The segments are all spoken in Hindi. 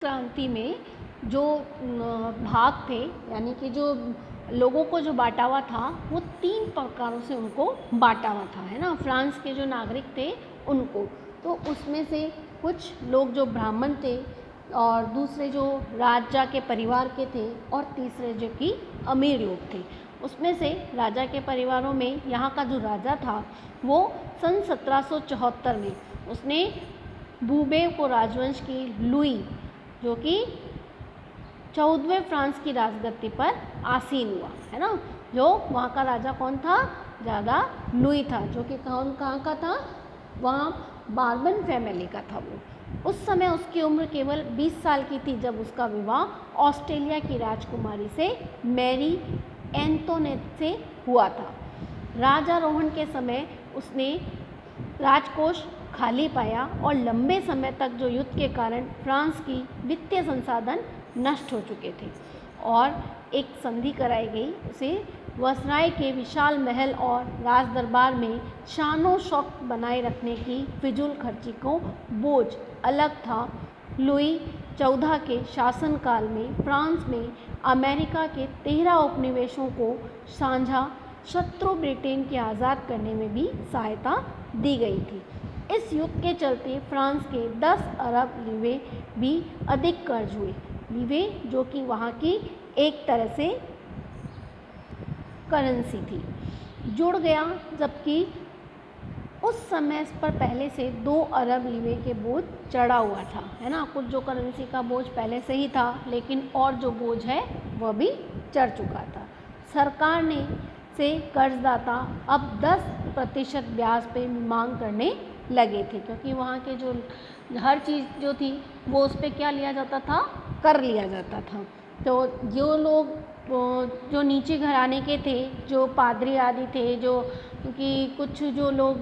क्रांति में जो भाग थे, यानी कि जो लोगों को जो बांटा हुआ था वो 3 प्रकारों से उनको बांटा हुआ था, है ना। फ्रांस के जो नागरिक थे उनको, तो उसमें से कुछ लोग जो ब्राह्मण थे और दूसरे जो राजा के परिवार के थे और तीसरे जो कि अमीर लोग थे। उसमें से राजा के परिवारों में यहाँ का जो राजा था वो सन 1774 में उसने बूबे को राजवंश की लुई, जो कि 14वें फ्रांस की राजगद्दी पर आसीन हुआ, है ना। जो वहाँ का राजा कौन था? ज़्यादा लुई था, जो कि कहाँ का था? वहाँ बार्बन फैमिली का था वो। उस समय उसकी उम्र केवल 20 साल की थी जब उसका विवाह ऑस्ट्रेलिया की राजकुमारी से मैरी एंटोनेट से हुआ था। राजारोहण के समय उसने राजकोष खाली पाया और लंबे समय तक जो युद्ध के कारण फ्रांस की वित्तीय संसाधन नष्ट हो चुके थे और एक संधि कराई गई। उसे वसराय के विशाल महल और राज दरबार में शानो शौकत बनाए रखने की फिजूल खर्ची को बोझ अलग था। लुई 14 के शासनकाल में फ्रांस में अमेरिका के 13 उपनिवेशों को साझा शत्रु ब्रिटेन के आज़ाद करने में भी सहायता दी गई थी। इस युद्ध के चलते फ्रांस के 10 अरब लीवे भी अधिक कर्ज हुए। लीवे जो कि वहाँ की एक तरह से करेंसी थी, जुड़ गया, जबकि उस समय पर पहले से 2 अरब लीवे के बोझ चढ़ा हुआ था, है ना। कुछ जो करेंसी का बोझ पहले से ही था, लेकिन और जो बोझ है वह भी चढ़ चुका था। सरकार ने से कर्जदाता अब 10% ब्याज पे मांग करने लगे थे, क्योंकि वहाँ के जो हर चीज़ जो थी वो उस पर क्या लिया जाता था? कर लिया जाता था। तो जो लोग जो नीचे घराने के थे, जो पादरी आदि थे, जो क्योंकि कुछ जो लोग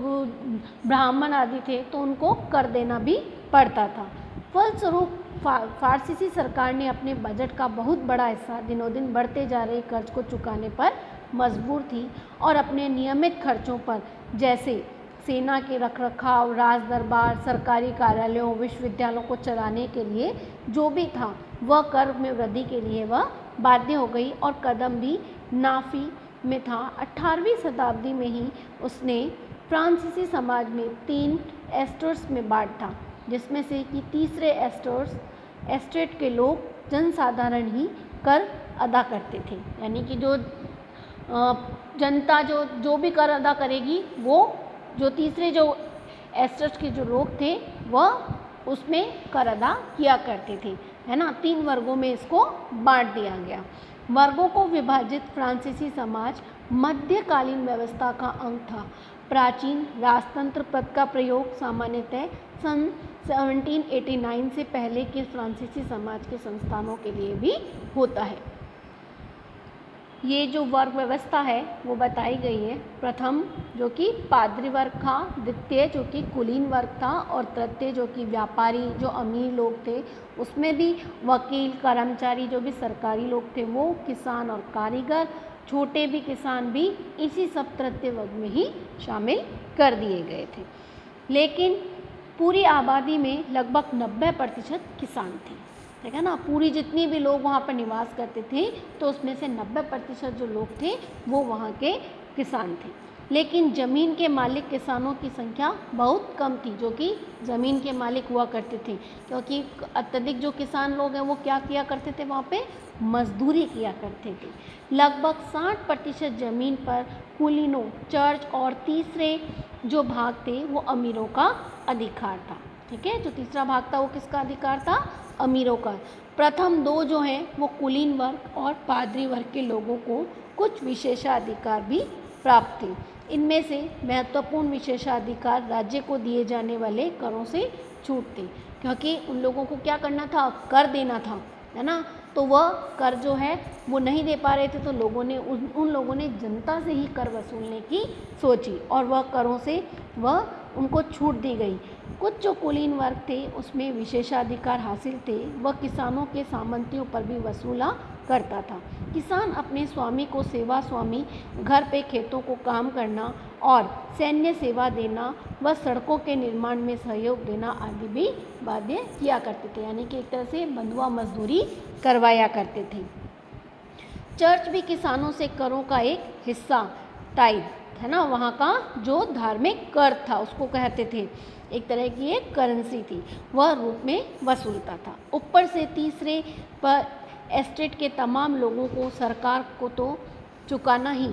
ब्राह्मण आदि थे, तो उनको कर देना भी पड़ता था। फलस्वरूप फारसीसी सरकार ने अपने बजट का बहुत बड़ा हिस्सा दिनों दिन बढ़ते जा रहे कर्ज को चुकाने पर मजबूर थी और अपने नियमित खर्चों पर, जैसे सेना के रखरखाव, राज दरबार, सरकारी कार्यालयों, विश्वविद्यालयों को चलाने के लिए जो भी था वह कर में वृद्धि के लिए वह बाध्य हो गई और कदम भी नाफी में था। 18वीं शताब्दी में ही उसने फ्रांसीसी समाज में 3 एस्टेट्स में बांटा, जिसमें से कि तीसरे एस्टेट के लोग जनसाधारण ही कर अदा करते थे, यानी कि जो जनता जो भी कर अदा करेगी, वो जो तीसरे जो एस्टेट के जो लोग थे वह उसमें कर अदा किया करते थे, है ना। 3 वर्गों में इसको बांट दिया गया। वर्गों को विभाजित फ्रांसीसी समाज मध्यकालीन व्यवस्था का अंग था। प्राचीन राजतंत्र पद का प्रयोग सामान्यतः सन 1789 से पहले के फ्रांसीसी समाज के संस्थानों के लिए भी होता है। ये जो वर्ग व्यवस्था है वो बताई गई है। प्रथम जो कि पादरी वर्ग था, द्वितीय जो कि कुलीन वर्ग था और तृतीय जो कि व्यापारी, जो अमीर लोग थे, उसमें भी वकील, कर्मचारी, जो भी सरकारी लोग थे वो, किसान और कारीगर, छोटे भी किसान भी इसी सब तृतीय वर्ग में ही शामिल कर दिए गए थे। लेकिन पूरी आबादी में लगभग 90% किसान थे, ठीक है ना। पूरी जितनी भी लोग वहाँ पर निवास करते थे तो उसमें से 90% जो लोग थे वो वहाँ के किसान थे। लेकिन ज़मीन के मालिक किसानों की संख्या बहुत कम थी, जो कि ज़मीन के मालिक हुआ करते थे, क्योंकि अत्यधिक जो किसान लोग हैं वो क्या किया करते थे? वहाँ पे मजदूरी किया करते थे। लगभग 60% ज़मीन पर कुलीनों, चर्च और तीसरे जो भाग थे वो अमीरों का अधिकार था, ठीक है। जो तीसरा भाग था वो किसका अधिकार था? अमीरों का। प्रथम 2 जो हैं वो कुलीन वर्ग और पादरी वर्ग के लोगों को कुछ विशेषाधिकार भी प्राप्त थे। इनमें से महत्वपूर्ण विशेषाधिकार राज्य को दिए जाने वाले करों से छूट थे, क्योंकि उन लोगों को क्या करना था? कर देना था, है ना। तो वह कर जो है वो नहीं दे पा रहे थे, तो लोगों ने उन लोगों ने जनता से ही कर वसूलने की सोची और वह करों से वह उनको छूट दी गई। कुछ जो कुलीन वर्ग थे उसमें विशेषाधिकार हासिल थे। वह किसानों के सामंतियों पर भी वसूला करता था। किसान अपने स्वामी को सेवा स्वामी, घर पे खेतों को काम करना और सैन्य सेवा देना व सड़कों के निर्माण में सहयोग देना आदि भी बाध्य किया करते थे, यानी कि एक तरह से बंधुआ मजदूरी करवाया करते थे। चर्च भी किसानों से करों का एक हिस्सा, टाइप है ना, वहाँ का जो धार्मिक कर था उसको कहते थे, एक तरह की एक करेंसी थी, वह रूप में वसूलता था। ऊपर से तीसरे पर एस्टेट के तमाम लोगों को सरकार को तो चुकाना ही